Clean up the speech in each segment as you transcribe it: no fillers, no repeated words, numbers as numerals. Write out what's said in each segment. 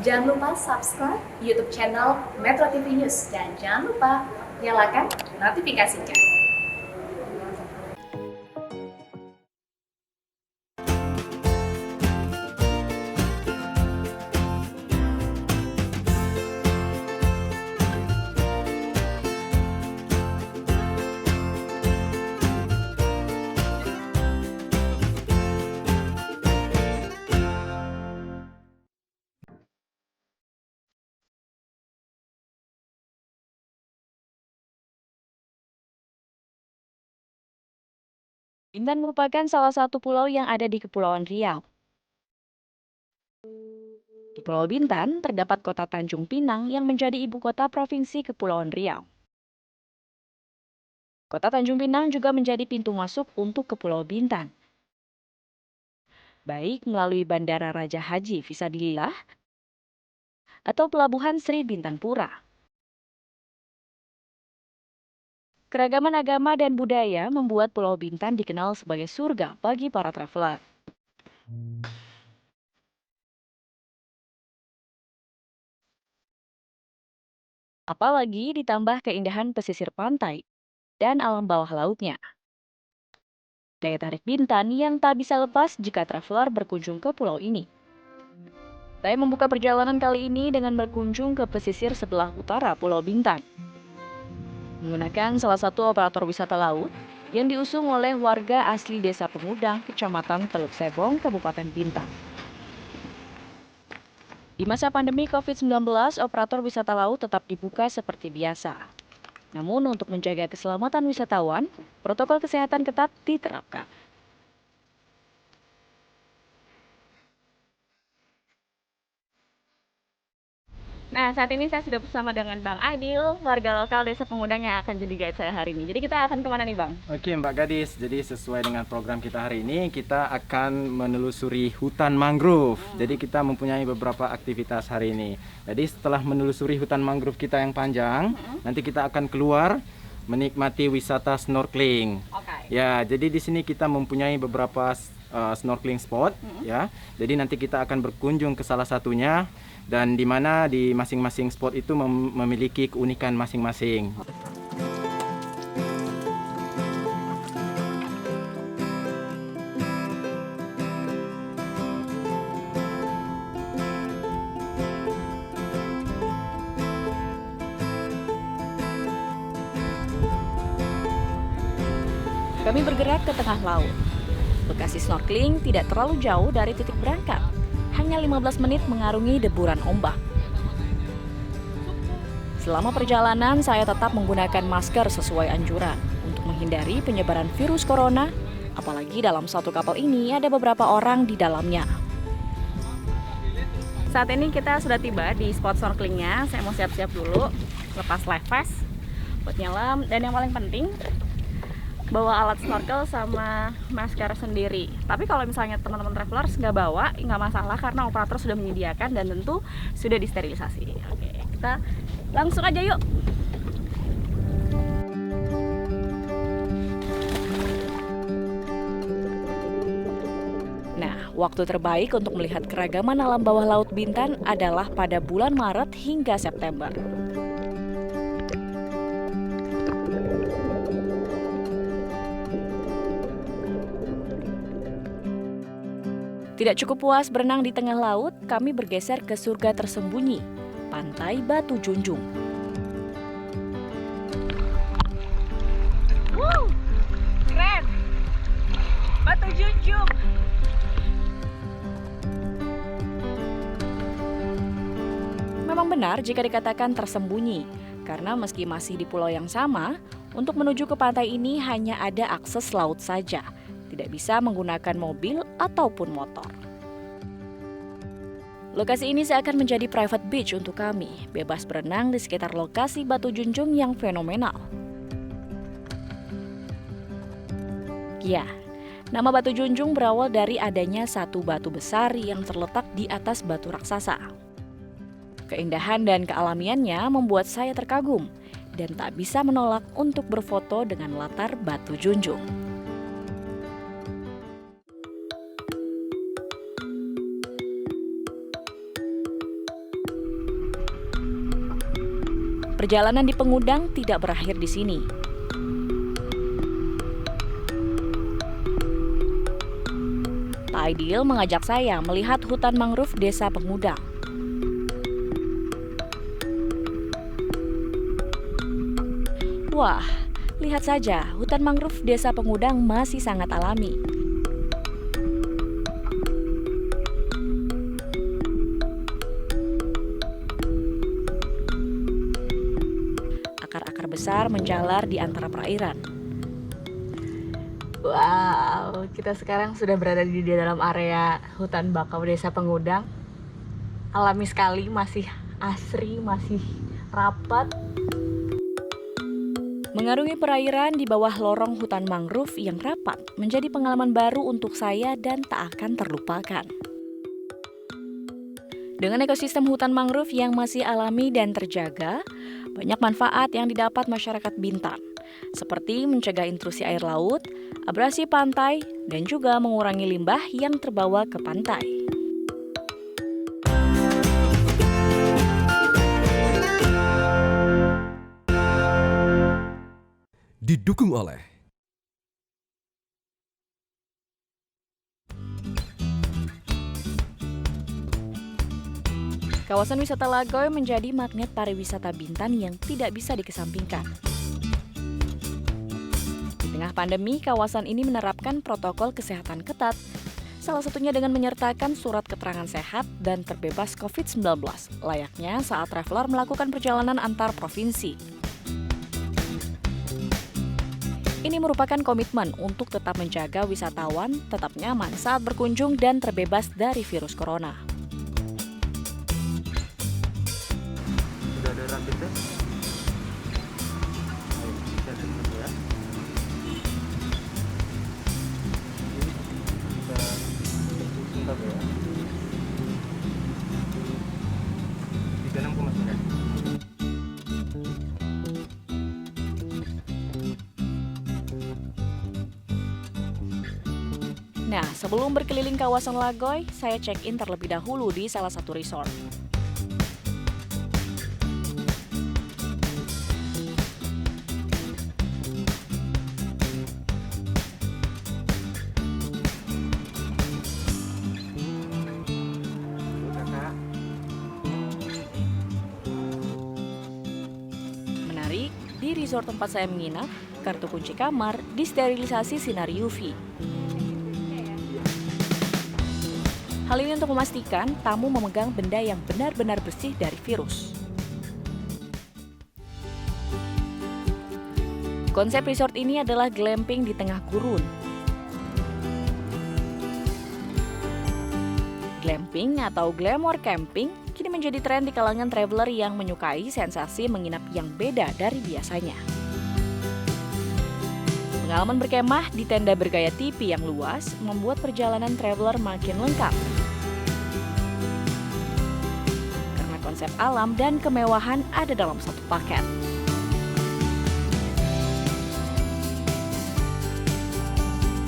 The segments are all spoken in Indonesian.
Jangan lupa subscribe YouTube channel Metro TV News dan jangan lupa nyalakan notifikasinya. Bintan merupakan salah satu pulau yang ada di Kepulauan Riau. Di Pulau Bintan terdapat kota Tanjung Pinang yang menjadi ibu kota Provinsi Kepulauan Riau. Kota Tanjung Pinang juga menjadi pintu masuk untuk ke Pulau Bintan, baik melalui Bandara Raja Haji Visadilah atau Pelabuhan Sri Bintanpura. Keragaman agama dan budaya membuat Pulau Bintan dikenal sebagai surga bagi para traveler. Apalagi ditambah keindahan pesisir pantai dan alam bawah lautnya. Daya tarik Bintan yang tak bisa lepas jika traveler berkunjung ke pulau ini. Saya membuka perjalanan kali ini dengan berkunjung ke pesisir sebelah utara Pulau Bintan. Menggunakan salah satu operator wisata laut yang diusung oleh warga asli Desa Pengudang, Kecamatan Teluk Sebong, Kabupaten Bintan. Di masa pandemi COVID-19, operator wisata laut tetap dibuka seperti biasa. Namun untuk menjaga keselamatan wisatawan, protokol kesehatan ketat diterapkan. Nah, saat ini saya sudah bersama dengan Bang Adil, warga lokal Desa Pengudang yang akan jadi guide saya hari ini. Jadi kita akan kemana nih Bang? Oke Mbak Gadis, jadi sesuai dengan program kita hari ini, kita akan menelusuri hutan mangrove. Jadi kita mempunyai beberapa aktivitas hari ini. Jadi setelah menelusuri hutan mangrove kita yang panjang, nanti kita akan keluar menikmati wisata snorkeling. Ya, jadi di sini kita mempunyai beberapa snorkeling spot, ya. Jadi nanti kita akan berkunjung ke salah satunya dan di mana di masing-masing spot itu memiliki keunikan masing-masing. Kami bergerak ke tengah laut. Lokasi snorkeling tidak terlalu jauh dari titik berangkat. Hanya 15 menit mengarungi deburan ombak. Selama perjalanan, saya tetap menggunakan masker sesuai anjuran untuk menghindari penyebaran virus corona, apalagi dalam satu kapal ini ada beberapa orang di dalamnya. Saat ini kita sudah tiba di spot snorkelingnya. Saya mau siap-siap dulu, lepas life vest buat nyelam, dan yang paling penting bawa alat snorkel sama masker sendiri. Tapi kalau misalnya teman-teman travelers nggak bawa, nggak masalah karena operator sudah menyediakan dan tentu sudah disterilisasi. Oke, kita langsung aja yuk. Nah, waktu terbaik untuk melihat keragaman alam bawah laut Bintan adalah pada bulan Maret hingga September. Tidak cukup puas berenang di tengah laut, kami bergeser ke surga tersembunyi, Pantai Batu Junjung. Wow, keren! Batu Junjung! Memang benar jika dikatakan tersembunyi, karena meski masih di pulau yang sama, untuk menuju ke pantai ini hanya ada akses laut saja. Tidak bisa menggunakan mobil ataupun motor. Lokasi ini seakan menjadi private beach untuk kami, bebas berenang di sekitar lokasi Batu Junjung yang fenomenal. Ya, nama Batu Junjung berawal dari adanya satu batu besar yang terletak di atas batu raksasa. Keindahan dan kealamiannya membuat saya terkagum dan tak bisa menolak untuk berfoto dengan latar Batu Junjung. Perjalanan di Pengudang tidak berakhir di sini. Pak Aidil mengajak saya melihat hutan mangrove Desa Pengudang. Wah, lihat saja, hutan mangrove Desa Pengudang masih sangat alami. Akar-akar besar menjalar di antara perairan. Wow, kita sekarang sudah berada di dalam area hutan bakau Desa Pengudang. Alami sekali, masih asri, masih rapat. Mengarungi perairan di bawah lorong hutan mangrove yang rapat menjadi pengalaman baru untuk saya dan tak akan terlupakan. Dengan ekosistem hutan mangrove yang masih alami dan terjaga, banyak manfaat yang didapat masyarakat Bintan, seperti mencegah intrusi air laut, abrasi pantai, dan juga mengurangi limbah yang terbawa ke pantai. Didukung oleh Kawasan wisata Lagoy menjadi magnet pariwisata Bintan yang tidak bisa dikesampingkan. Di tengah pandemi, kawasan ini menerapkan protokol kesehatan ketat, salah satunya dengan menyertakan surat keterangan sehat dan terbebas COVID-19, layaknya saat traveler melakukan perjalanan antar provinsi. Ini merupakan komitmen untuk tetap menjaga wisatawan tetap nyaman saat berkunjung dan terbebas dari virus corona. Sudah ada rapid test? Ayo, kita tes dulu ya. Kita sebentar ya. 36,9. Nah, sebelum berkeliling kawasan Lagoy, saya check-in terlebih dahulu di salah satu resort. Menarik, di resort tempat saya menginap, kartu kunci kamar disterilisasi sinar UV. Hal ini untuk memastikan tamu memegang benda yang benar-benar bersih dari virus. Konsep resort ini adalah glamping di tengah gurun. Glamping atau glamour camping kini menjadi tren di kalangan traveler yang menyukai sensasi menginap yang beda dari biasanya. Pengalaman berkemah di tenda bergaya tipi yang luas membuat perjalanan traveler makin lengkap. Karena konsep alam dan kemewahan ada dalam satu paket.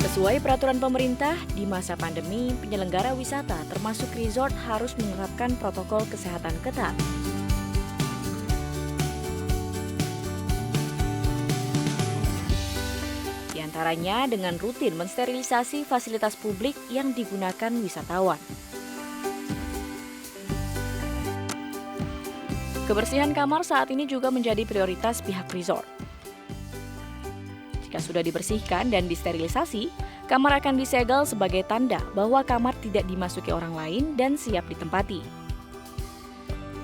Sesuai peraturan pemerintah, di masa pandemi, penyelenggara wisata termasuk resort harus menerapkan protokol kesehatan ketat. Di antaranya dengan rutin mensterilisasi fasilitas publik yang digunakan wisatawan. Kebersihan kamar saat ini juga menjadi prioritas pihak resort. Jika sudah dibersihkan dan disterilisasi, kamar akan disegel sebagai tanda bahwa kamar tidak dimasuki orang lain dan siap ditempati.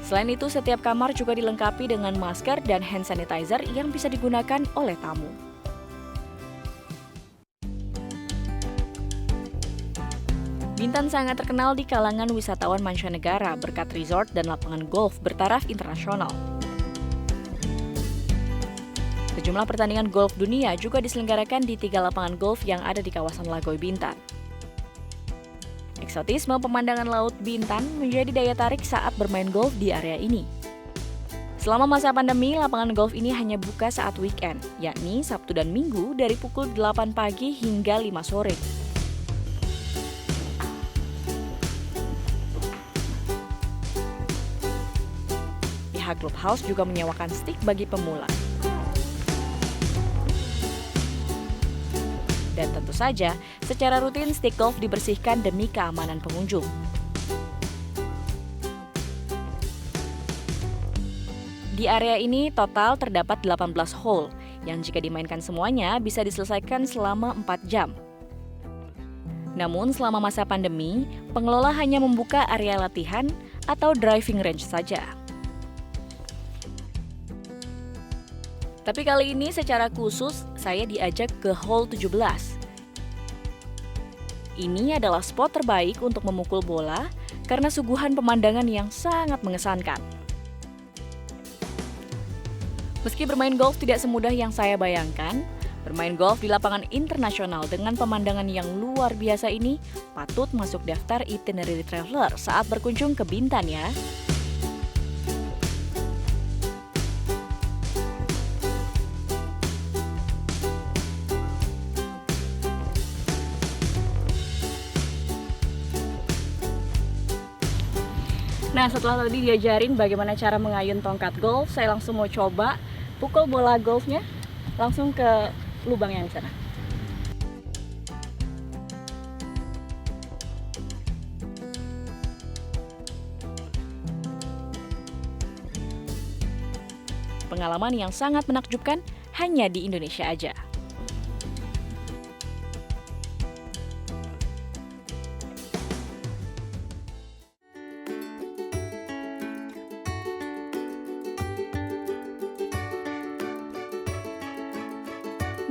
Selain itu, setiap kamar juga dilengkapi dengan masker dan hand sanitizer yang bisa digunakan oleh tamu. Bintan sangat terkenal di kalangan wisatawan mancanegara berkat resort dan lapangan golf bertaraf internasional. Sejumlah pertandingan golf dunia juga diselenggarakan di 3 lapangan golf yang ada di kawasan Lagoy Bintan. Eksotisme pemandangan laut Bintan menjadi daya tarik saat bermain golf di area ini. Selama masa pandemi, lapangan golf ini hanya buka saat weekend, yakni Sabtu dan Minggu dari pukul 8 pagi hingga 5 sore. pihak clubhouse juga menyewakan stick bagi pemula. Dan tentu saja, secara rutin stick golf dibersihkan demi keamanan pengunjung. Di area ini total terdapat 18 hole, yang jika dimainkan semuanya bisa diselesaikan selama 4 jam. Namun selama masa pandemi, pengelola hanya membuka area latihan atau driving range saja. Tapi kali ini secara khusus saya diajak ke hole 17. Ini adalah spot terbaik untuk memukul bola karena suguhan pemandangan yang sangat mengesankan. Meski bermain golf tidak semudah yang saya bayangkan, bermain golf di lapangan internasional dengan pemandangan yang luar biasa ini patut masuk daftar itinerary traveler saat berkunjung ke Bintan ya. Nah, setelah tadi diajarin bagaimana cara mengayun tongkat golf, saya langsung mau coba pukul bola golfnya langsung ke lubang yang di sana. Pengalaman yang sangat menakjubkan hanya di Indonesia aja.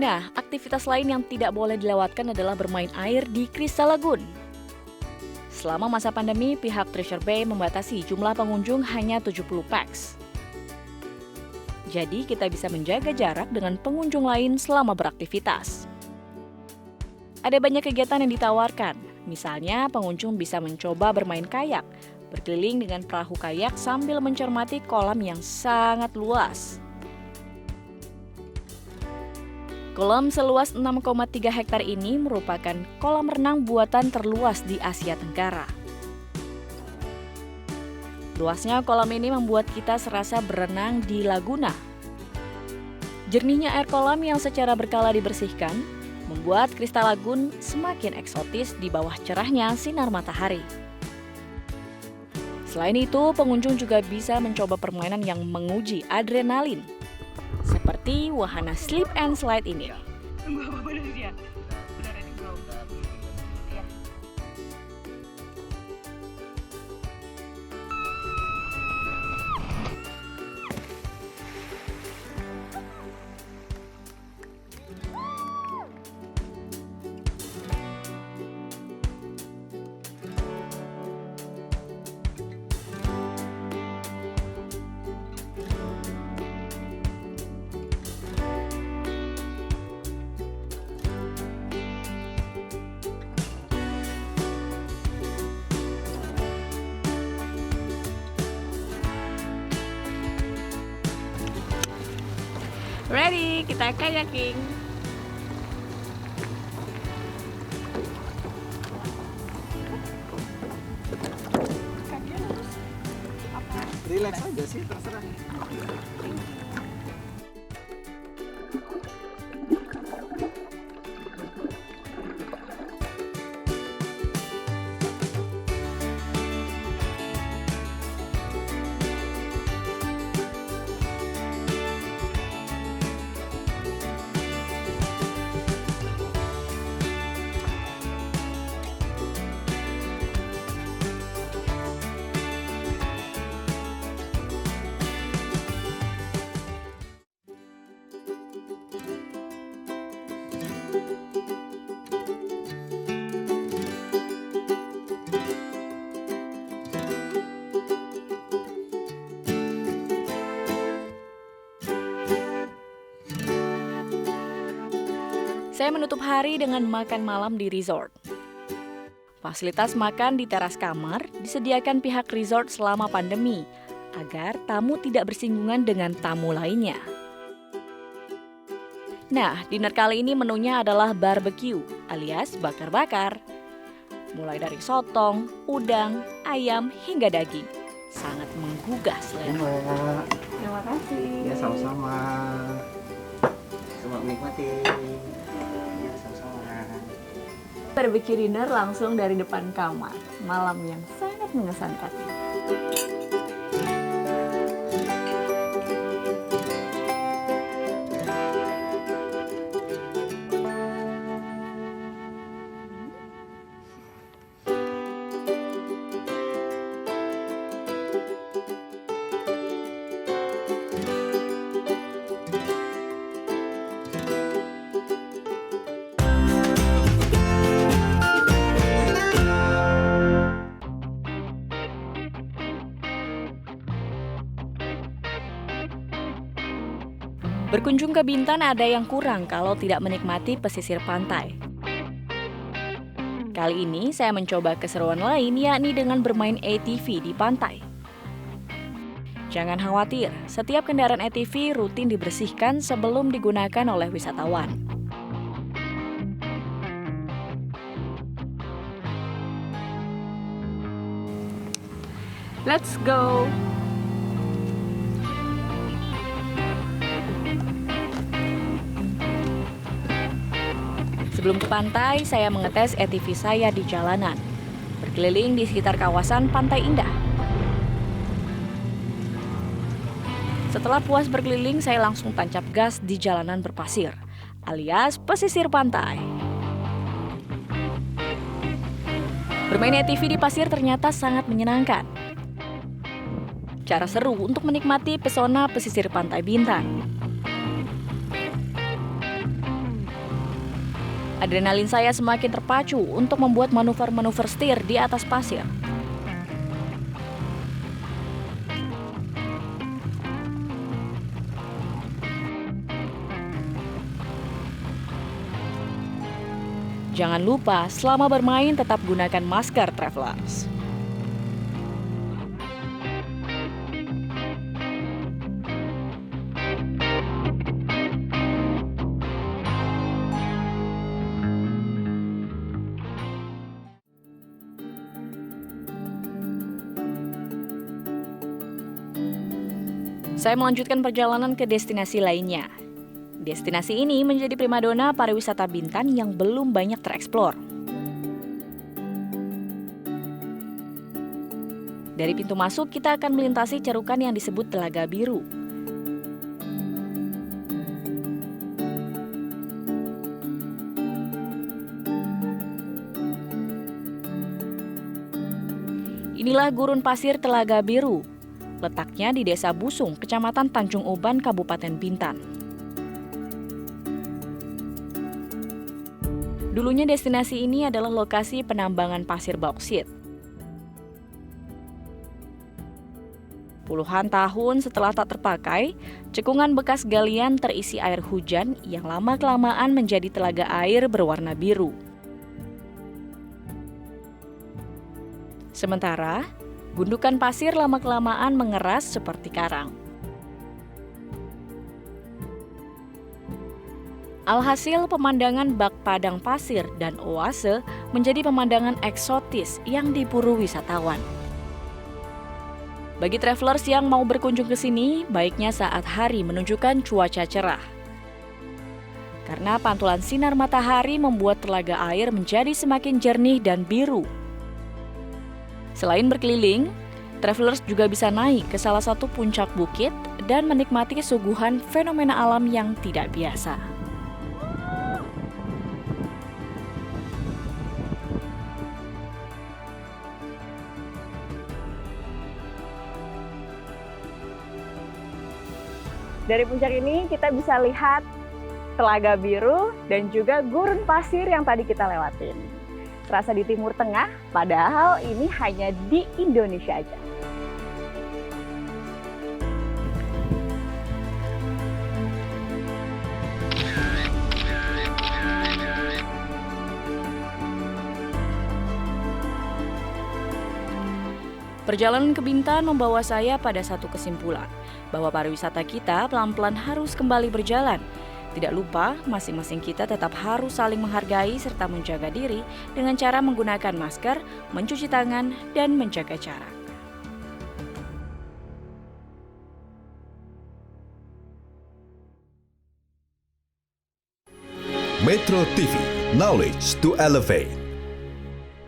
Nah, aktivitas lain yang tidak boleh dilewatkan adalah bermain air di Crystal Lagoon. Selama masa pandemi, pihak Treasure Bay membatasi jumlah pengunjung hanya 70 pax. Jadi, kita bisa menjaga jarak dengan pengunjung lain selama beraktivitas. Ada banyak kegiatan yang ditawarkan. Misalnya, pengunjung bisa mencoba bermain kayak, berkeliling dengan perahu kayak sambil mencermati kolam yang sangat luas. Kolam seluas 6,3 hektar ini merupakan kolam renang buatan terluas di Asia Tenggara. Luasnya kolam ini membuat kita serasa berenang di laguna. Jernihnya air kolam yang secara berkala dibersihkan membuat Crystal Lagoon semakin eksotis di bawah cerahnya sinar matahari. Selain itu, pengunjung juga bisa mencoba permainan yang menguji adrenalin, seperti wahana slip and slide ini. Tunggu apa dari dia? Udah ready belum? Iya. Ready, kita kayaking. Relax aja sih, terserah. Saya menutup hari dengan makan malam di resort. Fasilitas makan di teras kamar disediakan pihak resort selama pandemi, agar tamu tidak bersinggungan dengan tamu lainnya. Nah, dinner kali ini menunya adalah barbecue alias bakar-bakar. Mulai dari sotong, udang, ayam, hingga daging. sangat menggugah selera. Mbak. Terima kasih. Ya, sama-sama. Selamat menikmati. Ya, sama-sama. Barbecue dinner langsung dari depan kamar. Malam yang sangat mengesankan. Berkunjung ke Bintan ada yang kurang kalau tidak menikmati pesisir pantai. Kali ini saya mencoba keseruan lain, yakni dengan bermain ATV di pantai. Jangan khawatir, setiap kendaraan ATV rutin dibersihkan sebelum digunakan oleh wisatawan. Let's go! Sebelum ke pantai, saya mengetes ATV saya di jalanan, berkeliling di sekitar kawasan Pantai Indah. Setelah puas berkeliling, saya langsung tancap gas di jalanan berpasir, alias pesisir pantai. Bermain ATV di pasir ternyata sangat menyenangkan. Cara seru untuk menikmati pesona pesisir pantai Bintan. Adrenalin saya semakin terpacu untuk membuat manuver-manuver setir di atas pasir. Jangan lupa, selama bermain tetap gunakan masker travelers. Saya melanjutkan perjalanan ke destinasi lainnya. Destinasi ini menjadi primadona pariwisata Bintan yang belum banyak tereksplor. Dari pintu masuk, kita akan melintasi cerukan yang disebut Telaga Biru. Inilah gurun pasir Telaga Biru. Letaknya di Desa Busung, Kecamatan Tanjung Uban, Kabupaten Bintan. Dulunya destinasi ini adalah lokasi penambangan pasir bauksit. Puluhan tahun setelah tak terpakai, cekungan bekas galian terisi air hujan yang lama-kelamaan menjadi telaga air berwarna biru. Sementara, gundukan pasir lama-kelamaan mengeras seperti karang. Alhasil, pemandangan bak padang pasir dan oase menjadi pemandangan eksotis yang diburu wisatawan. Bagi travelers yang mau berkunjung ke sini, baiknya saat hari menunjukkan cuaca cerah. Karena pantulan sinar matahari membuat telaga air menjadi semakin jernih dan biru. Selain berkeliling, travelers juga bisa naik ke salah satu puncak bukit dan menikmati suguhan fenomena alam yang tidak biasa. Dari puncak ini kita bisa lihat Telaga Biru dan juga gurun pasir yang tadi kita lewatin. Terasa di Timur Tengah, padahal ini hanya di Indonesia aja. Perjalanan ke Bintan membawa saya pada satu kesimpulan, bahwa pariwisata kita pelan-pelan harus kembali berjalan. Tidak lupa, masing-masing kita tetap harus saling menghargai serta menjaga diri dengan cara menggunakan masker, mencuci tangan, dan menjaga jarak. Metro TV, knowledge to elevate.